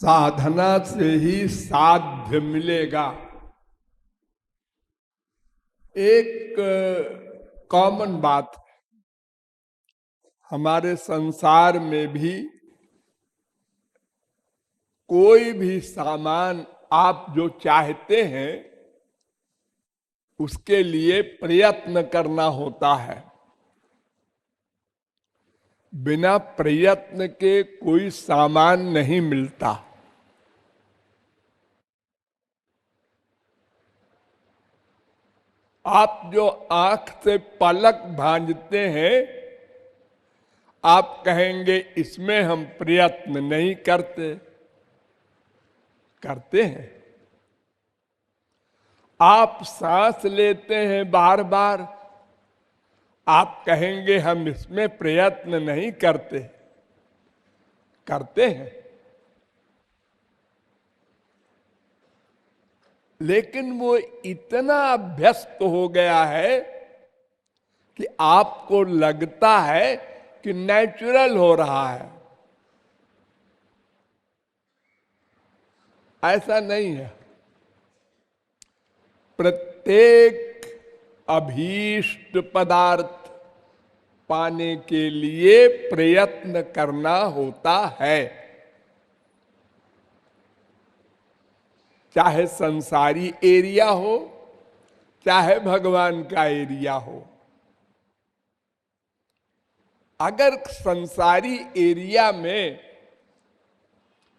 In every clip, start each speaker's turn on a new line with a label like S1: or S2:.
S1: साधना से ही साध्य मिलेगा। एक कॉमन बात हमारे संसार में भी कोई भी सामान आप जो चाहते हैं उसके लिए प्रयत्न करना होता है। बिना प्रयत्न के कोई सामान नहीं मिलता। आप जो आंख से पलक भांजते हैं, आप कहेंगे इसमें हम प्रयत्न नहीं करते। करते हैं। आप सांस लेते हैं बार बार, आप कहेंगे हम इसमें प्रयत्न नहीं करते। करते हैं। लेकिन वो इतना अभ्यस्त हो गया है कि आपको लगता है कि नेचुरल हो रहा है। ऐसा नहीं है। प्रत्येक अभीष्ट पदार्थ पाने के लिए प्रयत्न करना होता है। चाहे संसारी एरिया हो, चाहे भगवान का एरिया हो। अगर संसारी एरिया में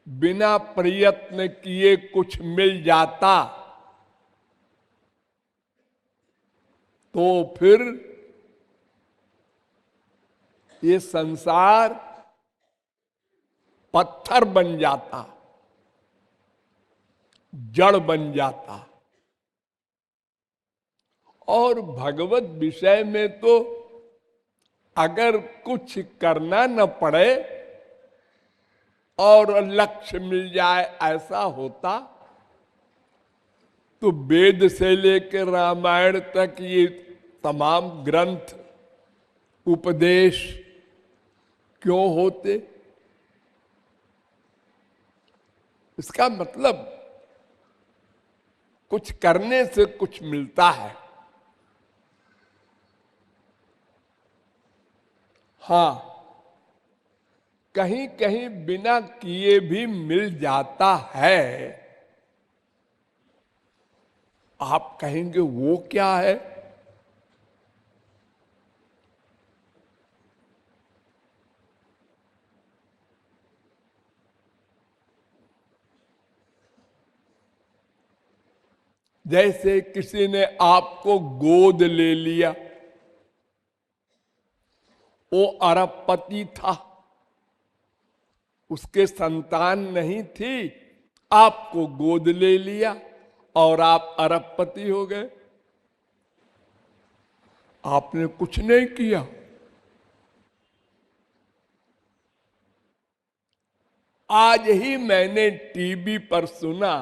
S1: बिना प्रयत्न किए कुछ मिल जाता तो फिर ये संसार पत्थर बन जाता, जड़ बन जाता। और भगवत विषय में तो अगर कुछ करना न पड़े और लक्ष्य मिल जाए, ऐसा होता तो वेद से लेकर रामायण तक ये तमाम ग्रंथ उपदेश क्यों होते? इसका मतलब कुछ करने से कुछ मिलता है। हां, कहीं कहीं बिना किए भी मिल जाता है। आप कहेंगे वो क्या है? जैसे किसी ने आपको गोद ले लिया, वो अरबपति था, उसके संतान नहीं थी, आपको गोद ले लिया और आप अरबपति हो गए। आपने कुछ नहीं किया। आज ही मैंने टीवी पर सुना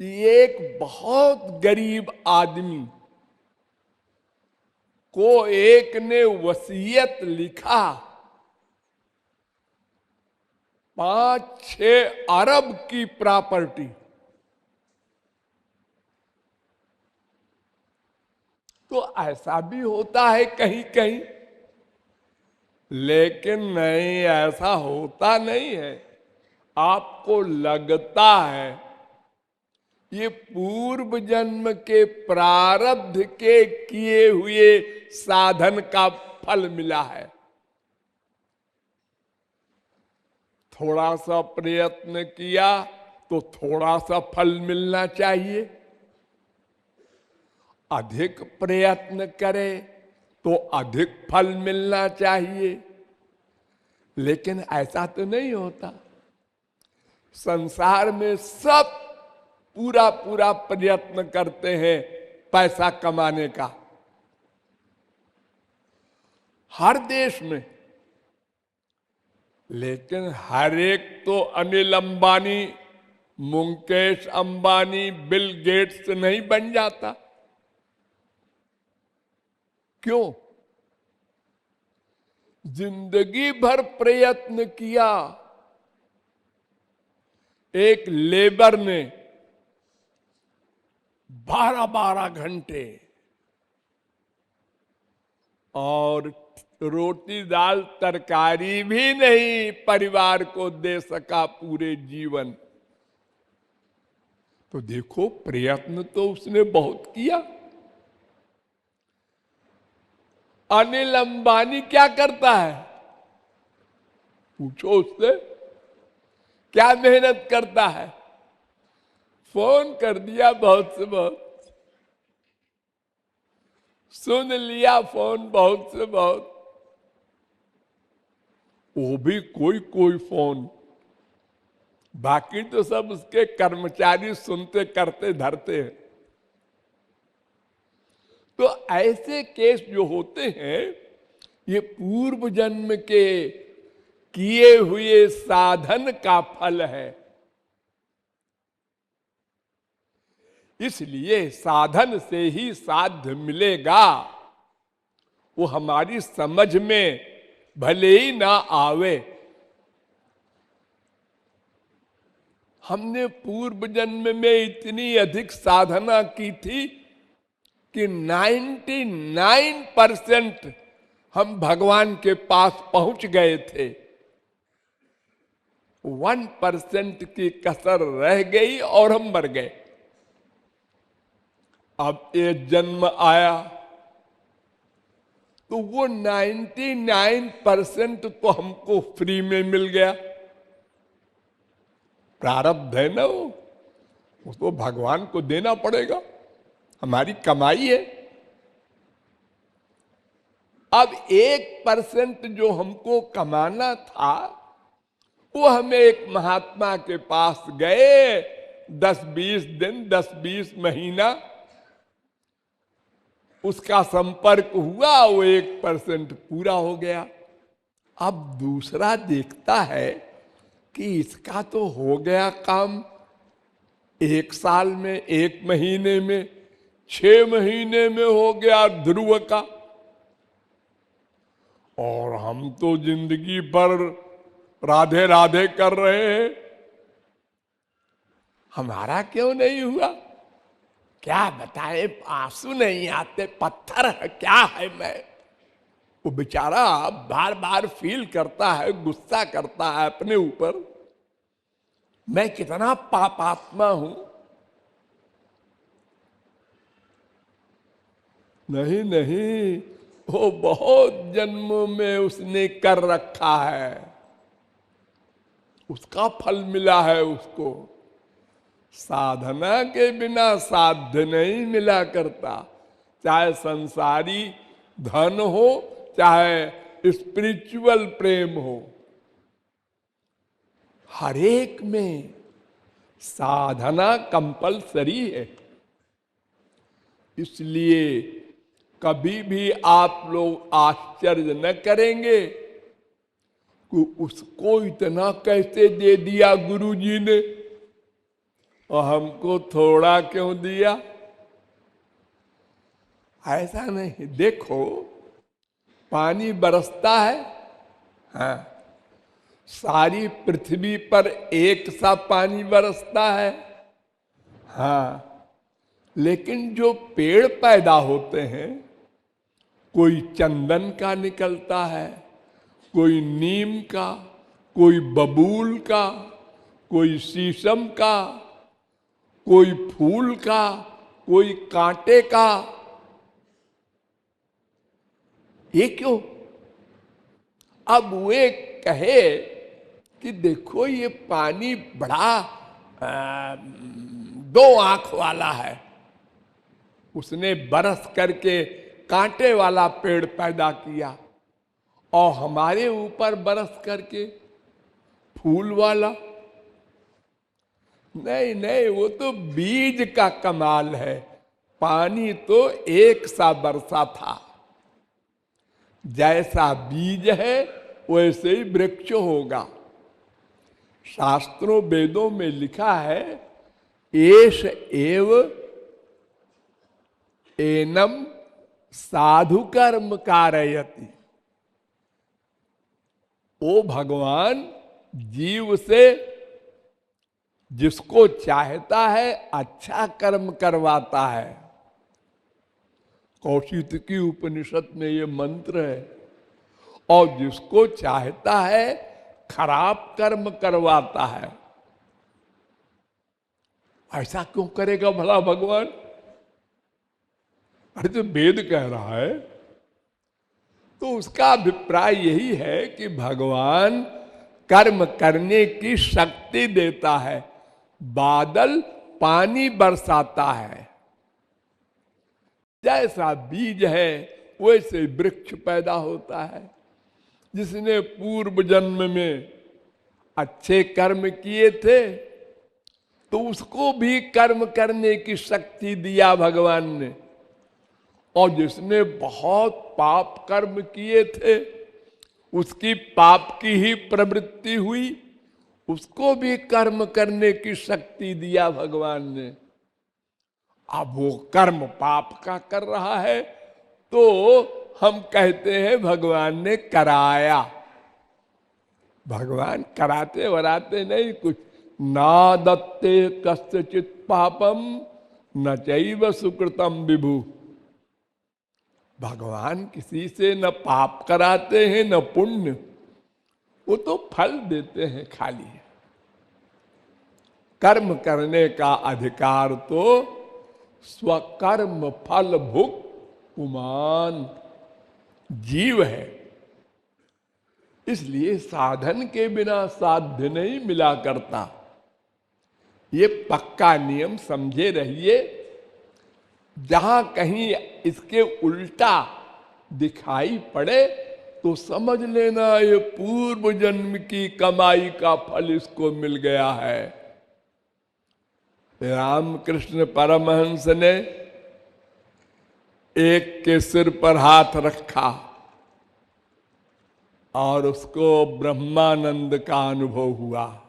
S1: कि एक बहुत गरीब आदमी को एक ने वसीयत लिखा 5-6 अरब की प्रॉपर्टी। तो ऐसा भी होता है कहीं कहीं, लेकिन नहीं, ऐसा होता नहीं है। आपको लगता है ये पूर्व जन्म के प्रारब्ध के किए हुए साधन का फल मिला है। थोड़ा सा प्रयत्न किया तो थोड़ा सा फल मिलना चाहिए। अधिक प्रयत्न करे तो अधिक फल मिलना चाहिए। लेकिन ऐसा तो नहीं होता। संसार में सब पूरा पूरा प्रयत्न करते हैं पैसा कमाने का, हर देश में। लेकिन हर एक तो अनिल अंबानी, मुकेश अंबानी, बिल गेट्स नहीं बन जाता। क्यों? जिंदगी भर प्रयत्न किया, एक लेबर ने 12-12 घंटे और रोटी दाल तरकारी भी नहीं परिवार को दे सका पूरे जीवन। तो देखो प्रयत्न तो उसने बहुत किया। अनिल अंबानी क्या करता है? पूछो उससे, क्या मेहनत करता है? फोन कर दिया बहुत से बहुत, सुन लिया फोन बहुत से बहुत, वो भी कोई कोई फोन, बाकी तो सब उसके कर्मचारी सुनते करते धरते हैं। तो ऐसे केस जो होते हैं ये पूर्व जन्म के किए हुए साधन का फल है। इसलिए साधन से ही साध्य मिलेगा। वो हमारी समझ में भले ही ना आवे, हमने पूर्व जन्म में इतनी अधिक साधना की थी कि 99% हम भगवान के पास पहुंच गए थे। 1% की कसर रह गई और हम मर गए। अब ये जन्म आया तो वो 99% तो हमको फ्री में मिल गया। प्रारब्ध है ना, वो उसको भगवान को देना पड़ेगा, हमारी कमाई है। अब 1% जो हमको कमाना था वो हमें एक महात्मा के पास गए, 10-20 दिन 10-20 महीना उसका संपर्क हुआ, वो 1% पूरा हो गया। अब दूसरा देखता है कि इसका तो हो गया काम 1 साल में, 1 महीने में, 6 महीने में हो गया ध्रुव का, और हम तो जिंदगी भर राधे राधे कर रहे हैं, हमारा क्यों नहीं हुआ? क्या बताए, आंसू नहीं आते, पत्थर है क्या है मैं। वो बेचारा बार बार फील करता है, गुस्सा करता है अपने ऊपर, मैं कितना पापात्मा हूं। नहीं नहीं, वो बहुत जन्मों में उसने कर रखा है, उसका फल मिला है उसको। साधना के बिना साध्य नहीं मिला करता, चाहे संसारी धन हो चाहे स्पिरिचुअल प्रेम हो, हर एक में साधना कंपलसरी है। इसलिए कभी भी आप लोग आश्चर्य न करेंगे कि उसको इतना कैसे दे दिया गुरुजी ने और हमको थोड़ा क्यों दिया। ऐसा नहीं, देखो पानी बरसता है, हाँ, सारी पृथ्वी पर एक सा पानी बरसता है, हाँ, लेकिन जो पेड़ पैदा होते हैं, कोई चंदन का निकलता है, कोई नीम का, कोई बबूल का, कोई शीशम का, कोई फूल का, कोई कांटे का। ये क्यों? अब वे कहे कि देखो ये पानी बड़ा 2 आंख वाला है, उसने बरस करके कांटे वाला पेड़ पैदा किया, और हमारे ऊपर बरस करके फूल वाला। नहीं नहीं, वो तो बीज का कमाल है, पानी तो एक सा बरसा था। जैसा बीज है वैसे ही वृक्ष होगा। शास्त्रों वेदों में लिखा है, एष एव एनम साधु कर्म कारयति। ओ भगवान जीव से जिसको चाहता है अच्छा कर्म करवाता है। कौशिकी उपनिषद में ये मंत्र है। और जिसको चाहता है खराब कर्म करवाता है। ऐसा क्यों करेगा भला भगवान? अरे तो वेद कह रहा है। तो उसका अभिप्राय यही है कि भगवान कर्म करने की शक्ति देता है। बादल पानी बरसाता है। जैसा बीज है वैसे वृक्ष पैदा होता है। जिसने पूर्व जन्म में अच्छे कर्म किए थे तो उसको भी कर्म करने की शक्ति दिया भगवान ने। और जिसने बहुत पाप कर्म किए थे उसकी पाप की ही प्रवृत्ति हुई, उसको भी कर्म करने की शक्ति दिया भगवान ने। अब वो कर्म पाप का कर रहा है तो हम कहते हैं भगवान ने कराया। भगवान कराते वराते नहीं कुछ। ना दत्ते कस्यचित् पापम न चैव सुकृतम विभु। भगवान किसी से न पाप कराते हैं न पुण्य। वो तो फल देते हैं खाली। कर्म करने का अधिकार तो स्वकर्म फल भुक्त पुमान जीव है। इसलिए साधन के बिना साध्य नहीं मिला करता। ये पक्का नियम समझे रहिए। जहां कहीं इसके उल्टा दिखाई पड़े तो समझ लेना ये पूर्व जन्म की कमाई का फल इसको मिल गया है। रामकृष्ण परमहंस ने एक के सिर पर हाथ रखा और उसको ब्रह्मानंद का अनुभव हुआ।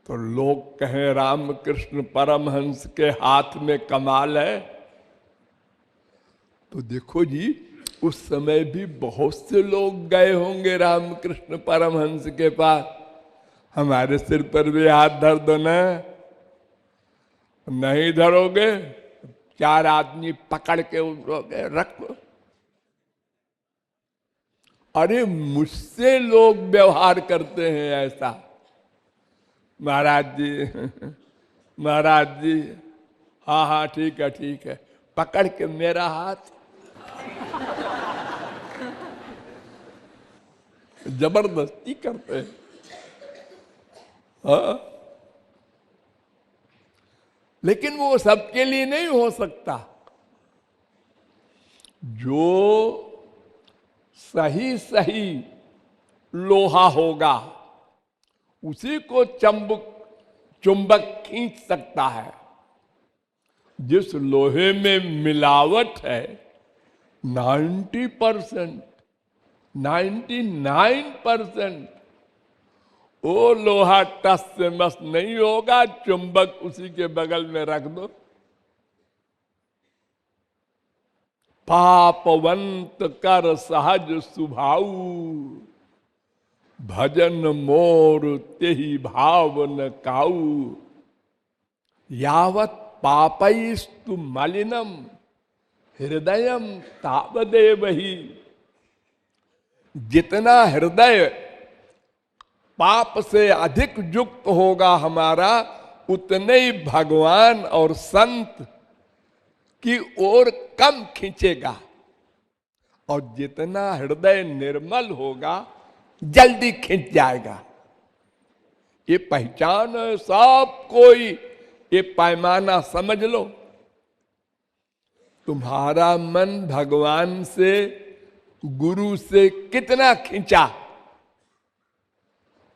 S1: तो लोग कहें रामकृष्ण परमहंस के हाथ में कमाल है। तो देखो जी, उस समय भी बहुत से लोग गए होंगे रामकृष्ण परमहंस के पास। हमारे सिर पर भी हाथ धर दो ना। नहीं धरोगे 4 आदमी पकड़ के उठोगे, रखो। अरे मुझसे लोग व्यवहार करते हैं ऐसा। महाराज जी महाराज जी, हाँ हाँ ठीक है ठीक है, पकड़ के मेरा हाथ जबरदस्ती करते हैं। हाँ? लेकिन वो सबके लिए नहीं हो सकता। जो सही सही लोहा होगा उसी को चुंबक खींच सकता है। जिस लोहे में मिलावट है 90%, 99%, वो लोहा टस से मस नहीं होगा। चुंबक उसी के बगल में रख दो। पापवंत कर सहज सुभाऊ, भजन मोर तेहि भाव न काऊ। यावत पापैस्तु मलिनम हृदयम तावदेव ही। जितना हृदय पाप से अधिक युक्त होगा हमारा, उतने ही भगवान और संत की ओर कम खींचेगा। और जितना हृदय निर्मल होगा जल्दी खींच जाएगा। ये पहचान है सब कोई। ये पैमाना समझ लो। तुम्हारा मन भगवान से, गुरु से कितना खींचा,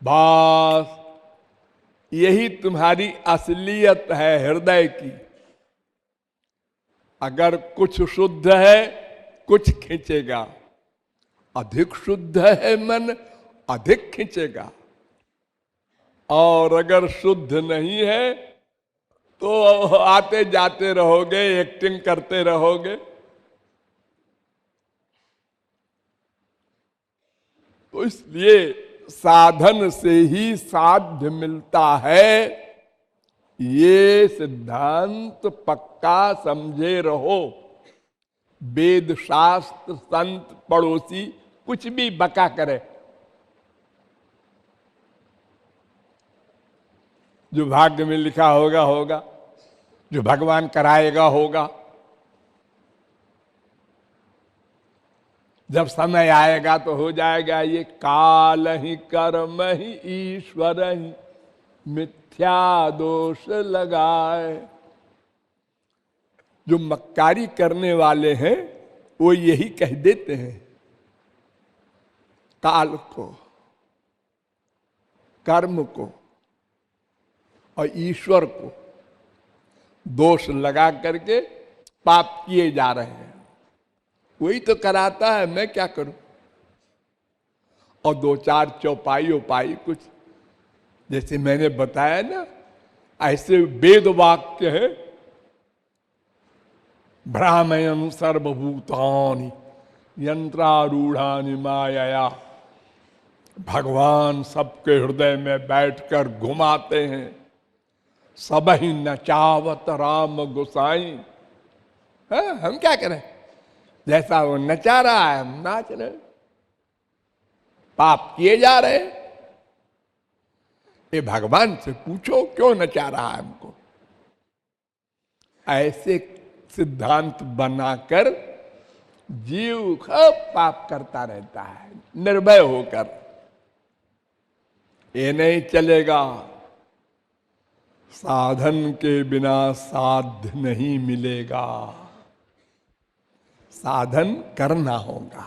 S1: बस यही तुम्हारी असलियत है हृदय की। अगर कुछ शुद्ध है कुछ खींचेगा, अधिक शुद्ध है मन अधिक खींचेगा। और अगर शुद्ध नहीं है तो आते जाते रहोगे, एक्टिंग करते रहोगे। तो इसलिए साधन से ही साध्य मिलता है, ये सिद्धांत पक्का समझे रहो। वेद शास्त्र संत पड़ोसी कुछ भी बका करे, जो भाग्य में लिखा होगा होगा, जो भगवान कराएगा होगा। जब समय आएगा तो हो जाएगा। ये काल ही कर्म ही ईश्वर ही मिथ्या दोष लगाए। जो मक्कारी करने वाले हैं वो यही कह देते हैं, काल को, कर्म को और ईश्वर को दोष लगा करके पाप किए जा रहे हैं। वही तो कराता है, मैं क्या करूं। और दो चार चौपाई उपाई कुछ, जैसे मैंने बताया ना, ऐसे वेद वाक्य है, भ्रामयन् सर्वभूतानि यंत्रारूढ़ानि मायया। भगवान सबके हृदय में बैठकर घुमाते हैं। सबहि नचावत राम गोसाई। हम क्या करें, जैसा वो नचा रहा है हम नाच रहे। पाप किए जा रहे। ये भगवान से पूछो क्यों नचा रहा है हमको। ऐसे सिद्धांत बनाकर जीव खूब पाप करता रहता है निर्भय होकर। ये नहीं चलेगा। साधन के बिना साध्य नहीं मिलेगा। साधन करना होगा।